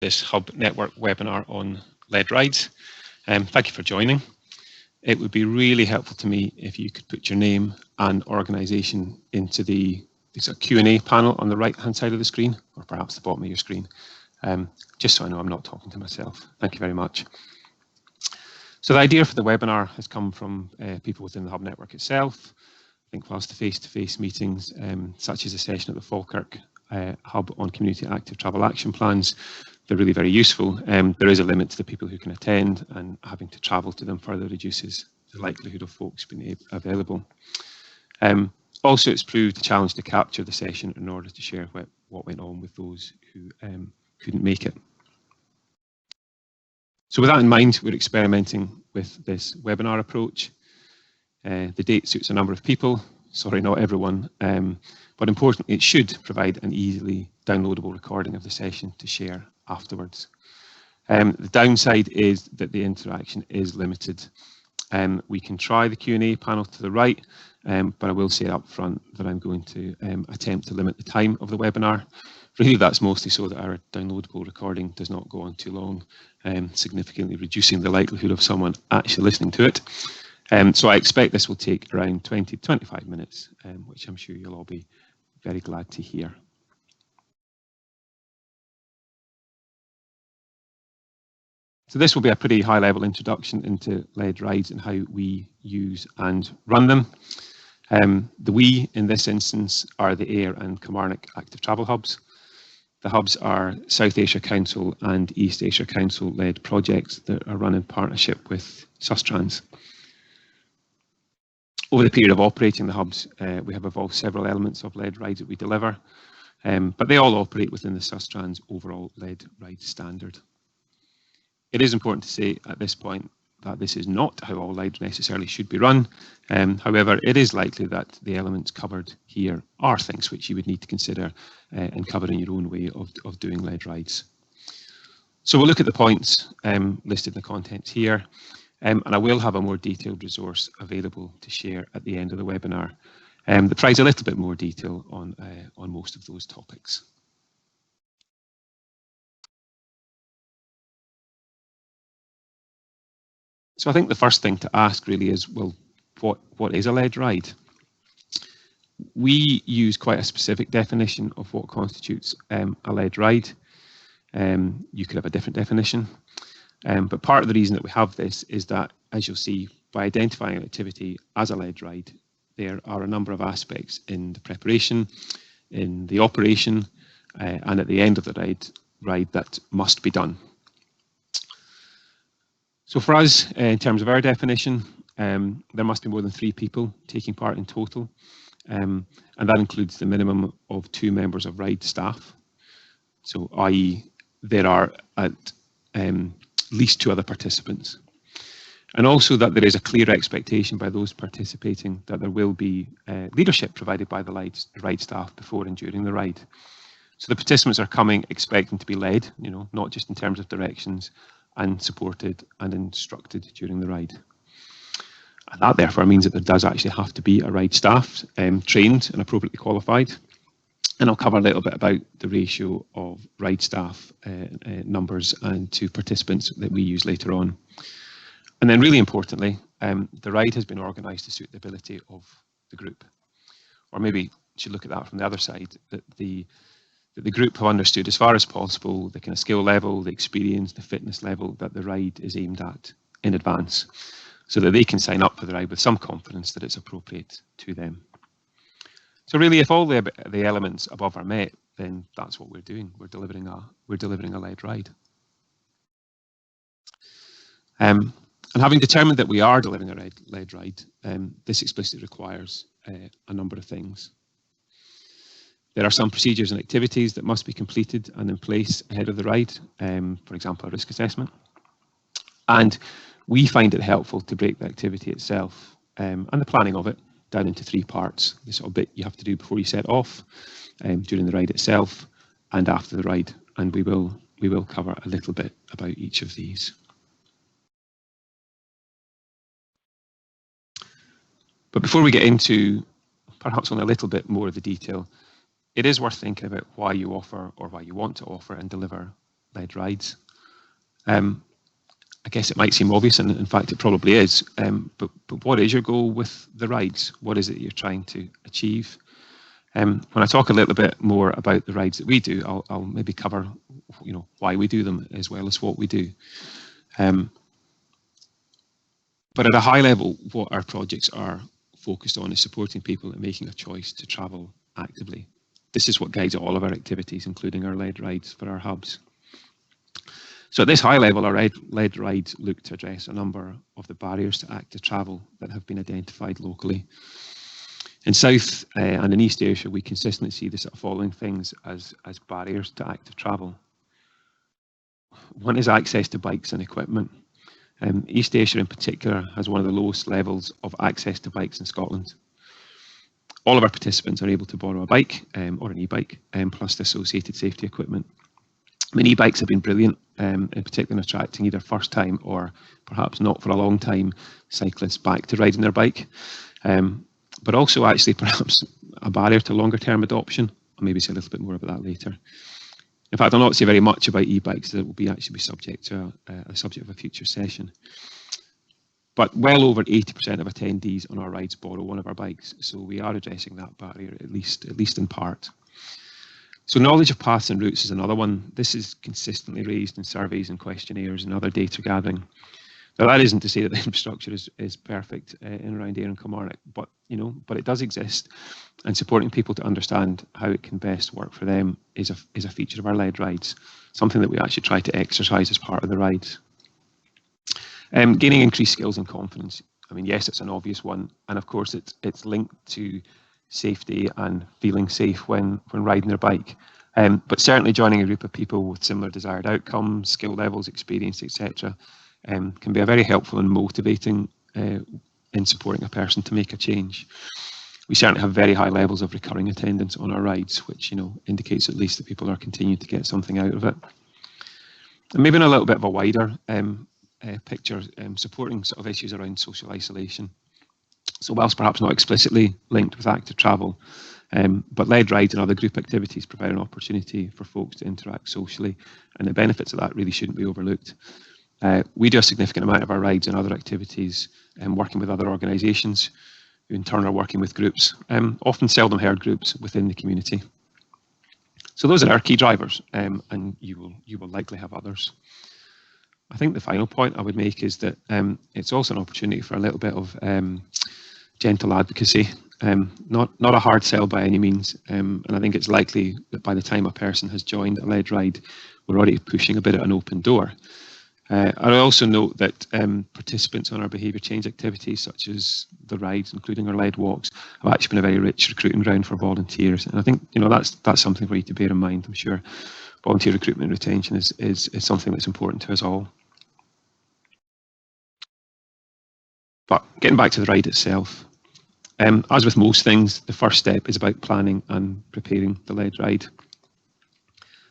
this Hub Network webinar on lead rides. Thank you for joining. It would be really helpful to me if you could put your name and organisation into the Q&A panel on the right-hand side of the screen, or perhaps the bottom of your screen, just so I know I'm not talking to myself. Thank you very much. So the idea for the webinar has come from people within the Hub Network itself. I think whilst the face-to-face meetings, such as a session at the Falkirk Hub on Community Active Travel Action Plans, they're really very useful. There is a limit to the people who can attend, and having to travel to them further reduces the likelihood of folks being available. Also, it's proved a challenge to capture the session in order to share what went on with those who couldn't make it. So with that in mind, we're experimenting with this webinar approach. The date suits a number of people, sorry, not everyone, but importantly, it should provide an easily downloadable recording of the session to share afterwards. The downside is that the interaction is limited. We can try the Q&A panel to the right, but I will say up front that I'm going to attempt to limit the time of the webinar. Really, that's mostly so that our downloadable recording does not go on too long, significantly reducing the likelihood of someone actually listening to it. So I expect this will take around 20 to 25 minutes, which I'm sure you'll all be very glad to hear. So this will be a pretty high-level introduction into lead rides and how we use and run them. The we in this instance are the Ayr and Kilmarnock Active Travel Hubs. The hubs are South Ayrshire Council and East Ayrshire Council led projects that are run in partnership with Sustrans. Over the period of operating the hubs, we have evolved several elements of lead rides that we deliver, but they all operate within the Sustrans overall lead ride standard. It is important to say at this point that this is not how all rides necessarily should be run. However, it is likely that the elements covered here are things which you would need to consider and cover in your own way of doing lead rides. So we'll look at the points listed in the contents here, and I will have a more detailed resource available to share at the end of the webinar that provides a little bit more detail on most of those topics. So I think the first thing to ask really is, well, what is a lead ride? We use quite a specific definition of what constitutes a lead ride. You could have a different definition, but part of the reason that we have this is that, as you'll see, by identifying an activity as a lead ride, there are a number of aspects in the preparation, in the operation, and at the end of the ride that must be done. So for us, in terms of our definition, there must be more than 3 people taking part in total, and that includes the minimum of 2 members of ride staff. So i.e. there are at least 2 other participants. And also that there is a clear expectation by those participating that there will be leadership provided by the ride staff before and during the ride. So the participants are coming expecting to be led, not just in terms of directions, and supported and instructed during the ride. And that therefore means that there does actually have to be a ride staff trained and appropriately qualified. And I'll cover a little bit about the ratio of ride staff numbers and to participants that we use later on. And then really importantly, the ride has been organised to suit the ability of the group. Or maybe should look at that from the other side, that the group have understood as far as possible the kind of skill level, the experience, the fitness level that the ride is aimed at in advance, so that they can sign up for the ride with some confidence that it's appropriate to them. So really, if all the elements above are met, then that's what we're doing. We're delivering a lead ride. And having determined that we are delivering a lead ride, this explicitly requires a number of things. There are some procedures and activities that must be completed and in place ahead of the ride, for example, a risk assessment. And we find it helpful to break the activity itself and the planning of it down into 3 parts. The sort of bit you have to do before you set off, during the ride itself, and after the ride. And we will cover a little bit about each of these. But before we get into perhaps on a little bit more of the detail, it is worth thinking about why you offer or why you want to offer and deliver led rides. I guess it might seem obvious, and in fact it probably is, but what is your goal with the rides? What is it you're trying to achieve? When I talk a little bit more about the rides that we do, I'll maybe cover, why we do them as well as what we do. But at a high level, what our projects are focused on is supporting people in making a choice to travel actively. This is what guides all of our activities, including our led rides for our hubs. So at this high level, our led rides look to address a number of the barriers to active travel that have been identified locally. In South and in East Ayrshire, we consistently see the sort of following things as barriers to active travel. One is access to bikes and equipment. East Ayrshire in particular has one of the lowest levels of access to bikes in Scotland. All of our participants are able to borrow a bike or an e-bike, plus the associated safety equipment. I mean, e-bikes have been brilliant, in particular in attracting either first-time or perhaps not for a long time cyclists back to riding their bike, but also actually perhaps a barrier to longer-term adoption. I'll maybe say a little bit more about that later. In fact, I'll not say very much about e-bikes. That will actually be subject to a subject of a future session. But well over 80% of attendees on our rides borrow one of our bikes, so we are addressing that barrier at least in part. So knowledge of paths and routes is another one. This is consistently raised in surveys and questionnaires and other data gathering. Now that isn't to say that the infrastructure is perfect in and around Ayr and Kilmarnock, but it does exist, and supporting people to understand how it can best work for them is a feature of our led rides, something that we actually try to exercise as part of the rides. Gaining increased skills and confidence. I mean, yes, it's an obvious one, and of course it's linked to safety and feeling safe when riding their bike. But certainly joining a group of people with similar desired outcomes, skill levels, experience, etc., can be a very helpful and motivating in supporting a person to make a change. We certainly have very high levels of recurring attendance on our rides, which indicates at least that people are continuing to get something out of it. And maybe in a little bit of a wider picture, supporting sort of issues around social isolation. So whilst perhaps not explicitly linked with active travel, but led rides and other group activities provide an opportunity for folks to interact socially, and the benefits of that really shouldn't be overlooked. We do a significant amount of our rides and other activities working with other organisations, who in turn are working with groups, often seldom heard groups within the community. So those are our key drivers, and you will likely have others. I think the final point I would make is that it's also an opportunity for a little bit of gentle advocacy, not a hard sell by any means, and I think it's likely that by the time a person has joined a led ride, we're already pushing a bit at an open door. I also note that participants on our behaviour change activities, such as the rides, including our led walks, have actually been a very rich recruiting ground for volunteers, and I think that's something for you to bear in mind. I'm sure volunteer recruitment and retention is something that's important to us all. But getting back to the ride itself, as with most things, the first step is about planning and preparing the led ride.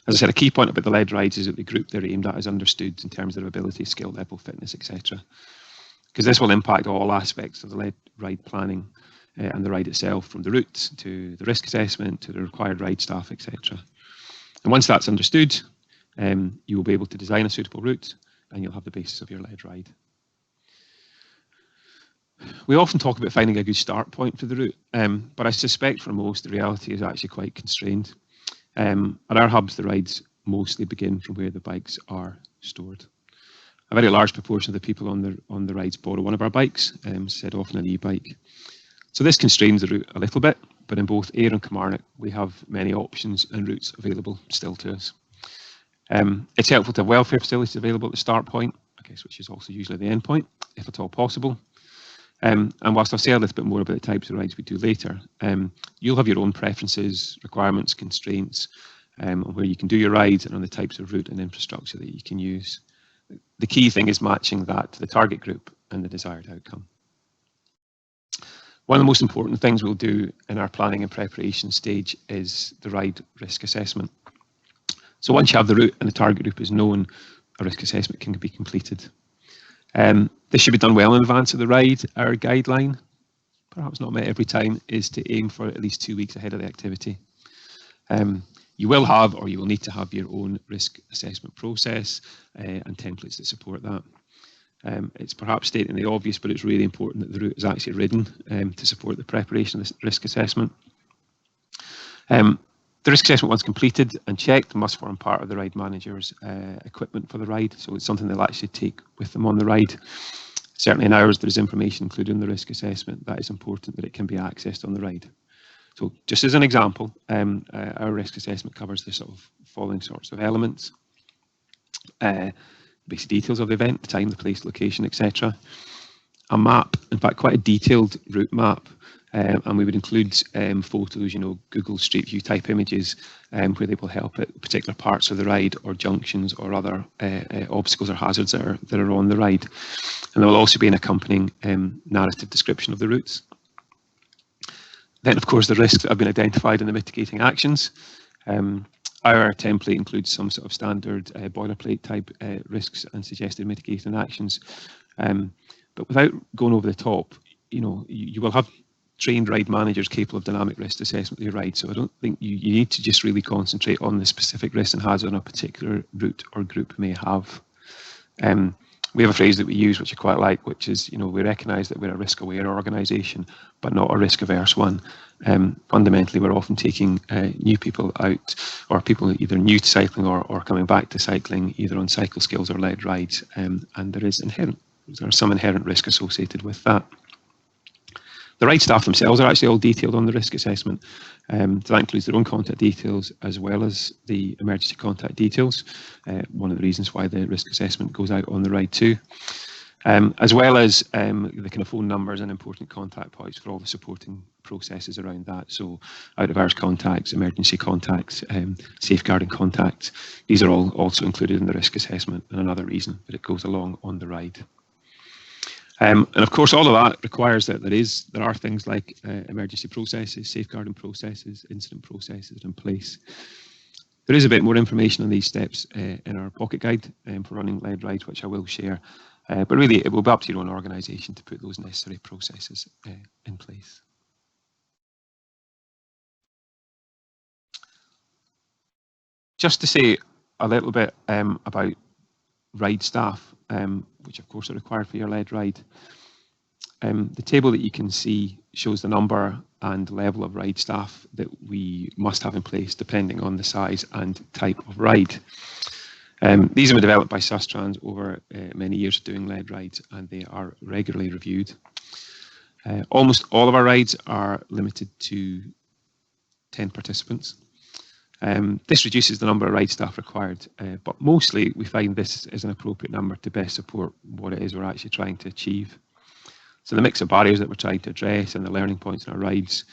As I said, a key point about the led rides is that the group they're aimed at is understood in terms of their ability, skill level, fitness, etc. Because this will impact all aspects of the led ride planning and the ride itself, from the route to the risk assessment to the required ride staff, etc. And once that's understood, you will be able to design a suitable route, and you'll have the basis of your led ride. We often talk about finding a good start point for the route, but I suspect for most the reality is actually quite constrained. At our hubs, the rides mostly begin from where the bikes are stored. A very large proportion of the people on the rides borrow one of our bikes, said often an e-bike. So this constrains the route a little bit, but in both Ayr and Kilmarnock, we have many options and routes available still to us. It's helpful to have welfare facilities available at the start point, I guess, which is also usually the end point, if at all possible. And whilst I'll say a little bit more about the types of rides we do later, you'll have your own preferences, requirements, constraints on where you can do your rides and on the types of route and infrastructure that you can use. The key thing is matching that to the target group and the desired outcome. One of the most important things we'll do in our planning and preparation stage is the ride risk assessment. So once you have the route and the target group is known, a risk assessment can be completed. This should be done well in advance of the ride. Our guideline, perhaps not met every time, is to aim for at least 2 weeks ahead of the activity. You will have, or you will need to have, your own risk assessment process and templates that support that. It's perhaps stating the obvious, but it's really important that the route is actually ridden to support the preparation of this risk assessment. The risk assessment, once completed and checked, must form part of the ride manager's equipment for the ride, so it's something they'll actually take with them on the ride. Certainly in ours, there is information included in the risk assessment that is important that it can be accessed on the ride. So just as an example, our risk assessment covers the following sorts of elements. Basic details of the event, the time, the place, location, etc. A map, in fact quite a detailed route map, and we would include photos, Google Street View type images where they will help at particular parts of the ride or junctions or other obstacles or hazards that are on the ride. And there will also be an accompanying narrative description of the routes. Then, of course, the risks that have been identified and the mitigating actions. Our template includes some sort of standard boilerplate type risks and suggested mitigating actions. But without going over the top, you will have trained ride managers capable of dynamic risk assessment of your ride. So I don't think you need to just really concentrate on the specific risks and hazards on a particular route or group may have. We have a phrase that we use, which I quite like, which is, we recognise that we're a risk-aware organisation, but not a risk-averse one. Fundamentally, we're often taking new people out, or people either new to cycling or coming back to cycling, either on cycle skills or led rides, and there are some inherent risk associated with that. The ride staff themselves are actually all detailed on the risk assessment. So that includes their own contact details as well as the emergency contact details. One of the reasons why the risk assessment goes out on the ride too. As well as the kind of phone numbers and important contact points for all the supporting processes around that. So out of hours contacts, emergency contacts, safeguarding contacts. These are all also included in the risk assessment, and another reason that it goes along on the ride. And of course, all of that requires that there are things like emergency processes, safeguarding processes, incident processes in place. There is a bit more information on these steps in our pocket guide for running led rides, which I will share. But really, it will be up to your own organisation to put those necessary processes in place. Just to say a little bit about ride staff, which of course are required for your led ride. The table that you can see shows the number and level of ride staff that we must have in place depending on the size and type of ride. These have been developed by Sustrans over many years of doing led rides, and they are regularly reviewed. Almost all of our rides are limited to 10 participants. This reduces the number of ride staff required, but mostly we find this is an appropriate number to best support what it is we're actually trying to achieve. So the mix of barriers that we're trying to address and the learning points in our rides,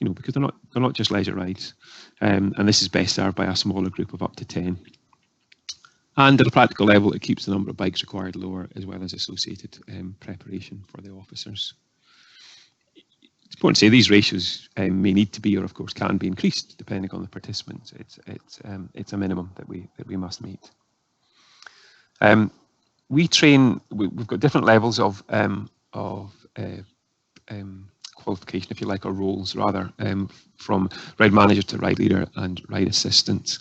because they're not just leisure rides, and this is best served by a smaller group of up to 10. And at a practical level, it keeps the number of bikes required lower, as well as associated preparation for the officers. It's important to say these ratios may need to be, or of course can be, increased depending on the participants. It's a minimum that we must meet. We train. We've got different levels of qualification, if you like, or roles rather, from ride manager to ride leader and ride assistant.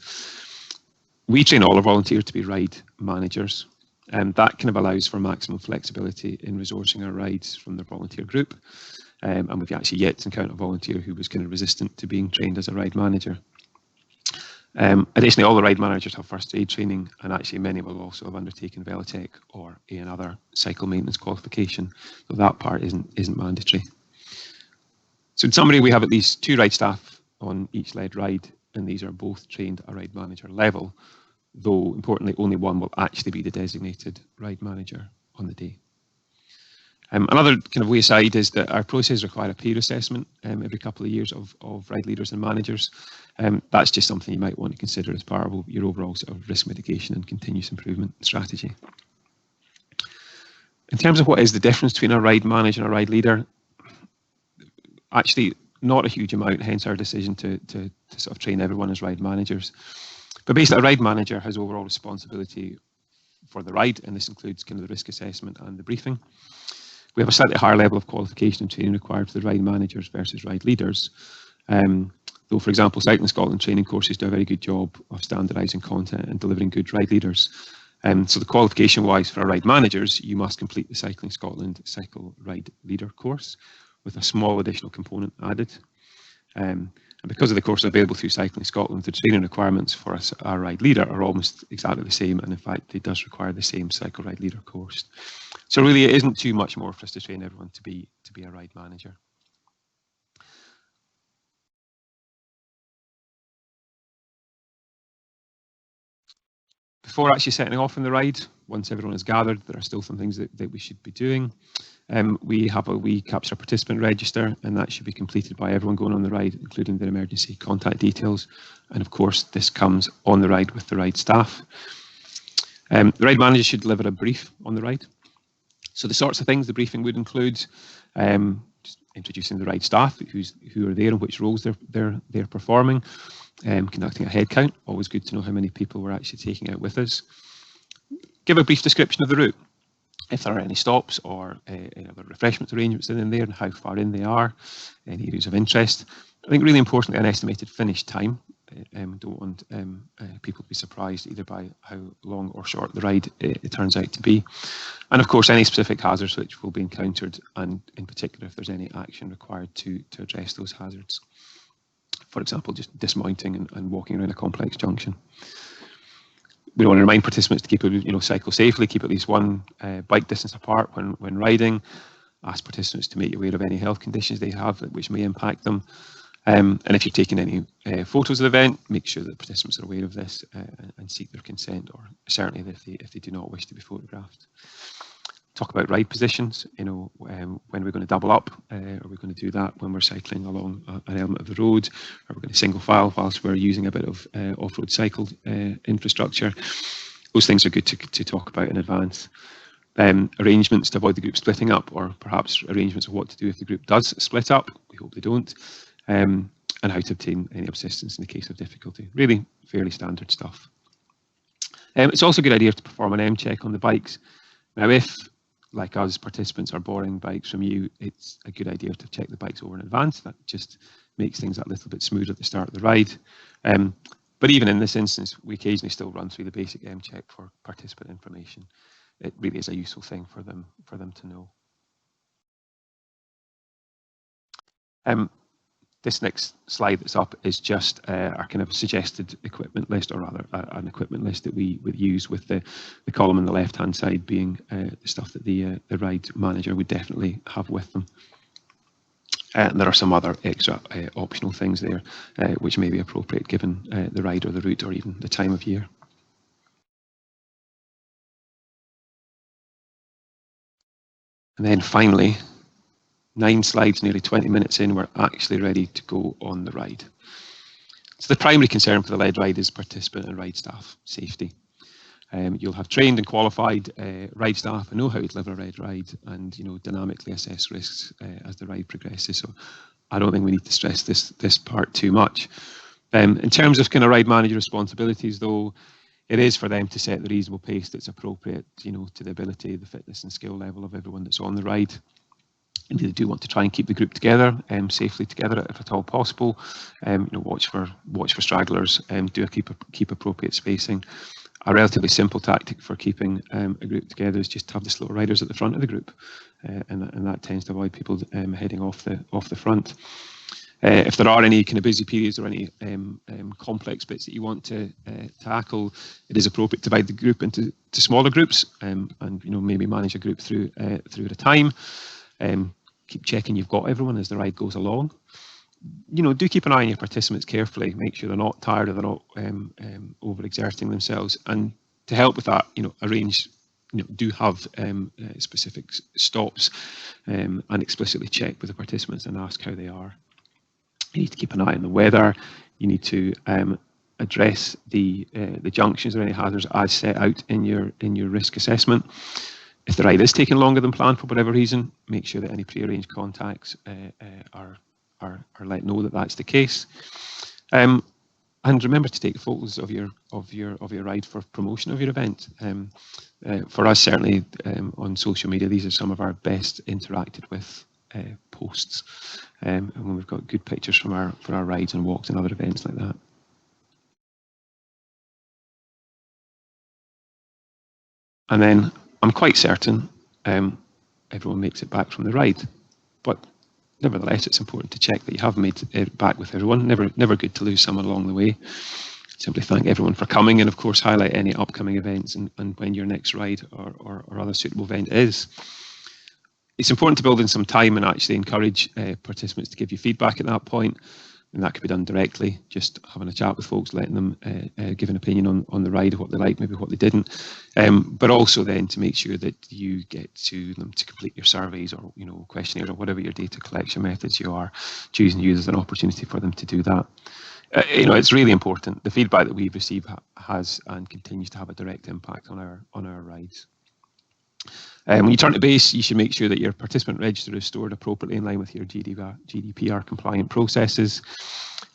We train all our volunteers to be ride managers, and that kind of allows for maximum flexibility in resourcing our rides from their volunteer group. And we've actually yet to encounter a volunteer who was kind of resistant to being trained as a ride manager. Additionally, all the ride managers have first aid training, and actually many will also have undertaken Velotech or another cycle maintenance qualification, so that part isn't mandatory. So in summary, we have at least 2 ride staff on each led ride, and these are both trained at a ride manager level, though importantly only one will actually be the designated ride manager on the day. Another kind of way aside is that our processes require a peer assessment every couple of years of ride leaders and managers. That's just something you might want to consider as part of your overall sort of risk mitigation and continuous improvement strategy. In terms of what is the difference between a ride manager and a ride leader, actually not a huge amount, hence our decision to sort of train everyone as ride managers. But basically, a ride manager has overall responsibility for the ride, and this includes kind of the risk assessment and the briefing. We have a slightly higher level of qualification and training required for the ride managers versus ride leaders. Though, for example, Cycling Scotland training courses do a very good job of standardising content and delivering good ride leaders. So the qualification-wise for our ride managers, you must complete the Cycling Scotland Cycle Ride Leader course with a small additional component added. And because of the course available through Cycling Scotland, the training requirements for our ride leader are almost exactly the same, and in fact, it does require the same cycle ride leader course. So really, it isn't too much more for us to train everyone to be a ride manager. Before actually setting off on the ride, once everyone is gathered, there are still some things that we should be doing. We capture a participant register, and that should be completed by everyone going on the ride, including their emergency contact details. And of course, this comes on the ride with the ride staff. The ride manager should deliver a brief on the ride. So the sorts of things the briefing would include, just introducing the ride staff, who are there and which roles they're performing. Conducting a head count, always good to know how many people we're actually taking out with us. Give a brief description of the route, if there are any stops or any other refreshment arrangements in there and how far in they are, any areas of interest. I think really importantly, an estimated finish time. Don't want people to be surprised either by how long or short the ride it turns out to be. And of course, any specific hazards which will be encountered, and in particular, if there's any action required to address those hazards. For example, just dismounting and walking around a complex junction. We want to remind participants to keep cycle safely, keep at least one bike distance apart when riding. Ask participants to make you aware of any health conditions they have which may impact them. And if you're taking any photos of the event, make sure that participants are aware of this and seek their consent, or certainly if they do not wish to be photographed. Talk about ride positions, when we're going to double up. Are we going to do that when we're cycling along an element of the road? Are we going to single file whilst we're using a bit of off-road cycle infrastructure? Those things are good to talk about in advance. Arrangements to avoid the group splitting up, or perhaps arrangements of what to do if the group does split up. We hope they don't. And how to obtain any assistance in the case of difficulty. Really fairly standard stuff. It's also a good idea to perform an M check on the bikes. Now, if like us, participants are borrowing bikes from you, it's a good idea to check the bikes over in advance. That just makes things a little bit smoother at the start of the ride. But even in this instance, we occasionally still run through the basic M check for participant information. It really is a useful thing for them to know. This next slide that's up is just our kind of suggested equipment list, or rather an equipment list that we would use, with the column on the left-hand side being the stuff that the ride manager would definitely have with them. And there are some other extra optional things there which may be appropriate given the ride or the route or even the time of year. And then finally, 9 slides, nearly 20 minutes in, we're actually ready to go on the ride. So the primary concern for the lead ride is participant and ride staff safety. You'll have trained and qualified ride staff who know how to deliver a lead ride and dynamically assess risks as the ride progresses. So I don't think we need to stress this part too much. In terms of kind of ride manager responsibilities, though, it is for them to set the reasonable pace that's appropriate, to the ability, the fitness and skill level of everyone that's on the ride. And they do want to try and keep the group together, safely together if at all possible. Watch for stragglers. Keep appropriate spacing. A relatively simple tactic for keeping a group together is just to have the slower riders at the front of the group, and that tends to avoid people heading off the front. If there are any kind of busy periods or any complex bits that you want to tackle, it is appropriate to divide the group into smaller groups, and maybe manage a group through at a time. Keep checking you've got everyone as the ride goes along. Do keep an eye on your participants carefully. Make sure they're not tired or they're not overexerting themselves. And to help with that, arrange, do have specific stops and explicitly check with the participants and ask how they are. You need to keep an eye on the weather. You need to address the junctions or any hazards as set out in your risk assessment. If the ride is taking longer than planned for whatever reason, make sure that any pre-arranged contacts are let know that that's the case. And remember to take photos of your ride for promotion of your event. For us, certainly on social media, these are some of our best interacted with posts. and when we've got good pictures from our rides and walks and other events like that. And then I'm quite certain everyone makes it back from the ride, but nevertheless, it's important to check that you have made it back with everyone. Never good to lose someone along the way. Simply thank everyone for coming, and of course highlight any upcoming events and when your next ride or other suitable event is. It's important to build in some time and actually encourage participants to give you feedback at that point. And that could be done directly, just having a chat with folks, letting them give an opinion on the ride, what they liked, maybe what they didn't. But also then to make sure that you get to them to complete your surveys or questionnaires or whatever your data collection methods you are choosing to use as an opportunity for them to do that. It's really important. The feedback that we've received has and continues to have a direct impact on our rides. When you turn to base, you should make sure that your participant register is stored appropriately in line with your GDPR compliant processes.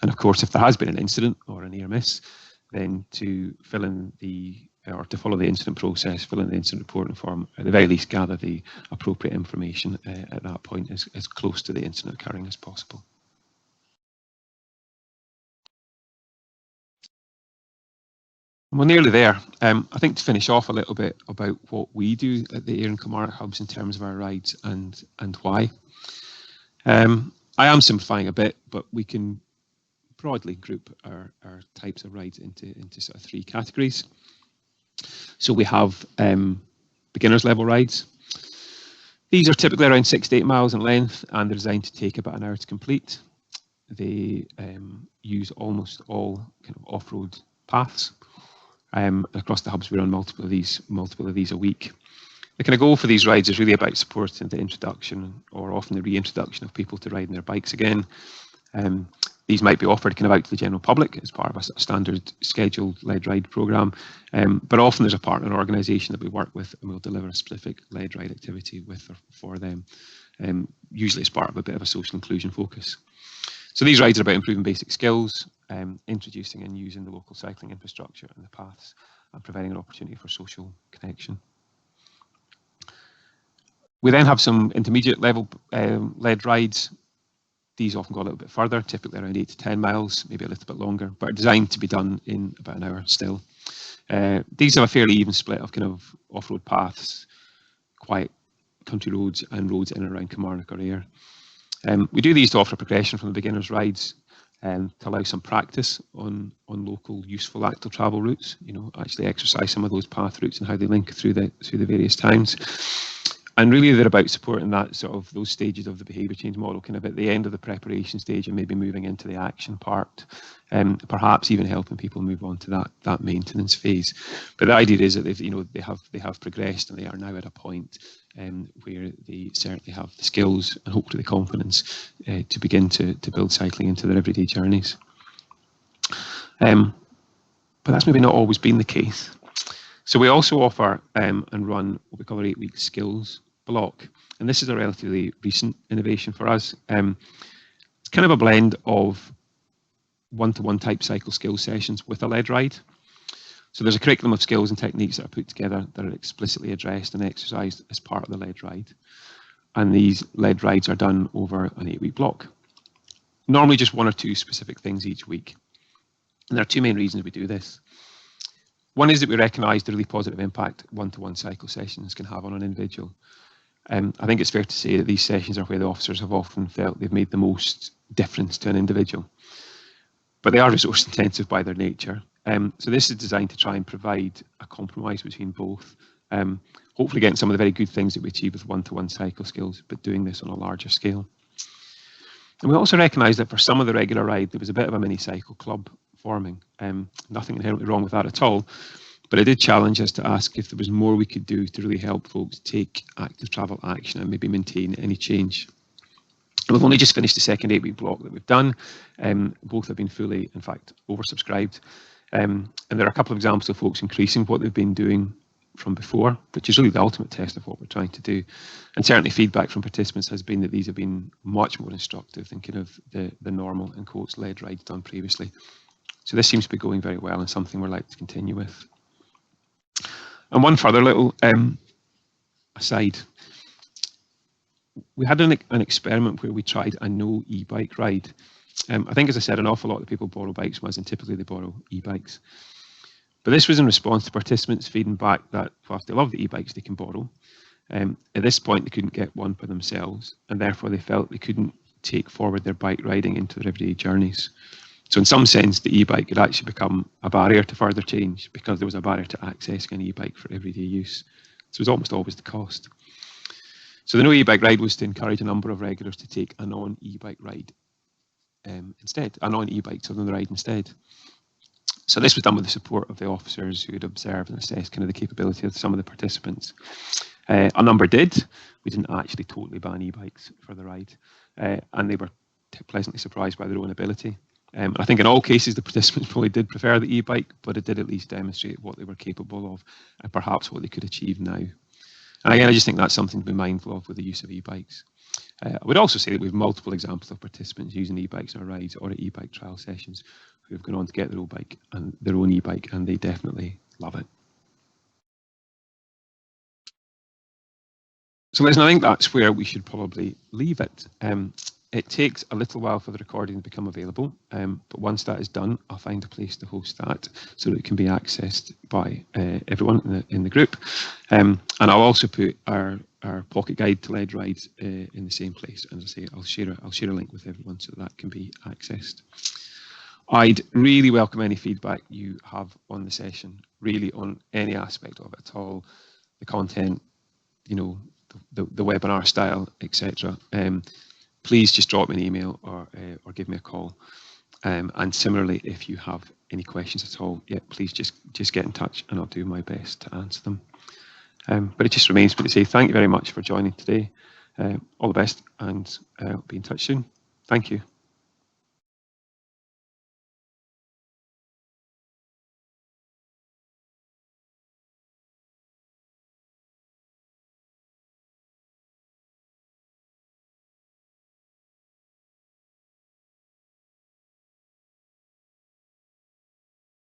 And of course, if there has been an incident or a near miss, then to follow the incident process, fill in the incident reporting form, at the very least gather the appropriate information at that point as close to the incident occurring as possible. We're nearly there. I think to finish off a little bit about what we do at the Ayr and Kilmarnock Hubs in terms of our rides and why. I am simplifying a bit, but we can broadly group our types of rides into sort of 3 categories. So we have beginners level rides. These are typically around 6 to 8 miles in length, and they're designed to take about an hour to complete. They use almost all kind of off-road paths. Across the hubs, we run multiple of these a week. The kind of goal for these rides is really about supporting the introduction or often the reintroduction of people to riding their bikes again. These might be offered kind of out to the general public as part of a standard scheduled lead ride programme, but often there's a partner organisation that we work with and we'll deliver a specific lead ride activity with or for them, usually as part of a bit of a social inclusion focus. So these rides are about improving basic skills, introducing and using the local cycling infrastructure and the paths, and providing an opportunity for social connection. We then have some intermediate level led rides. These often go a little bit further, typically around 8 to 10 miles, maybe a little bit longer, but are designed to be done in about an hour still. These have a fairly even split of kind of off-road paths, quiet country roads and roads in and around Kilmarnock or Ayr. We do these to offer progression from the beginners rides to allow some practice on local useful active travel routes, actually exercise some of those path routes and how they link through the various towns. And really they're about supporting that sort of those stages of the behaviour change model, kind of at the end of the preparation stage and maybe moving into the action part, perhaps even helping people move on to that maintenance phase. But the idea is that they have progressed and they are now at a point where they certainly have the skills and hopefully the confidence to begin to build cycling into their everyday journeys. But that's maybe not always been the case. So we also offer and run what we call our 8-week skills block. And this is a relatively recent innovation for us. It's kind of a blend of one-to-one type cycle skills sessions with a lead ride. So there's a curriculum of skills and techniques that are put together that are explicitly addressed and exercised as part of the lead ride. And these lead rides are done over an 8-week block. Normally just 1 or 2 specific things each week. And there are 2 main reasons we do this. One is that we recognise the really positive impact one-to-one cycle sessions can have on an individual. I think it's fair to say that these sessions are where the officers have often felt they've made the most difference to an individual. But they are resource intensive by their nature. So this is designed to try and provide a compromise between both, hopefully getting some of the very good things that we achieve with one-to-one cycle skills, but doing this on a larger scale. And we also recognise that for some of the regular ride, there was a bit of a mini cycle club forming. Nothing inherently wrong with that at all, but it did challenge us to ask if there was more we could do to really help folks take active travel action and maybe maintain any change. And we've only just finished the second 8-week block that we've done. Both have been fully, in fact, oversubscribed. And there are a couple of examples of folks increasing what they've been doing from before, which is really the ultimate test of what we're trying to do. And certainly feedback from participants has been that these have been much more instructive than kind of the normal, in quotes, lead rides done previously. So this seems to be going very well and something we're likely to continue with. And one further little aside. we had an experiment where we tried a no e-bike ride. I think, as I said, an awful lot of people borrow bikes from us, and typically they borrow e-bikes. But this was in response to participants feeding back that whilst they love the e-bikes they can borrow, at this point they couldn't get one for themselves, and therefore they felt they couldn't take forward their bike riding into their everyday journeys. So in some sense, the e-bike could actually become a barrier to further change because there was a barrier to accessing an e-bike for everyday use. So it was almost always the cost. So the no e-bike ride was to encourage a number of regulars to take a non-e-bike ride instead, a non-e-bike on the ride instead. So this was done with the support of the officers who had observed and assessed kind of the capability of some of the participants. A number did. We didn't actually totally ban e-bikes for the ride, and they were pleasantly surprised by their own ability. I think in all cases the participants probably did prefer the e-bike, but it did at least demonstrate what they were capable of and perhaps what they could achieve now. And again, I just think that's something to be mindful of with the use of e-bikes. I would also say that we have multiple examples of participants using e-bikes in our rides or at e-bike trial sessions who have gone on to get their own e-bike, and they definitely love it. So listen, I think that's where we should probably leave it. It takes a little while for the recording to become available, but once that is done, I'll find a place to host that so that it can be accessed by everyone in the group. And I'll also put our pocket guide to lead rides in the same place. And as I say, I'll share a link with everyone so that can be accessed. I'd really welcome any feedback you have on the session, really on any aspect of it at all, the content, you know, the webinar style, etc. Please just drop me an email or give me a call. And similarly, if you have any questions at all, yeah, please just get in touch and I'll do my best to answer them. But it just remains for me to say thank you very much for joining today. All the best, and I'll be in touch soon. Thank you.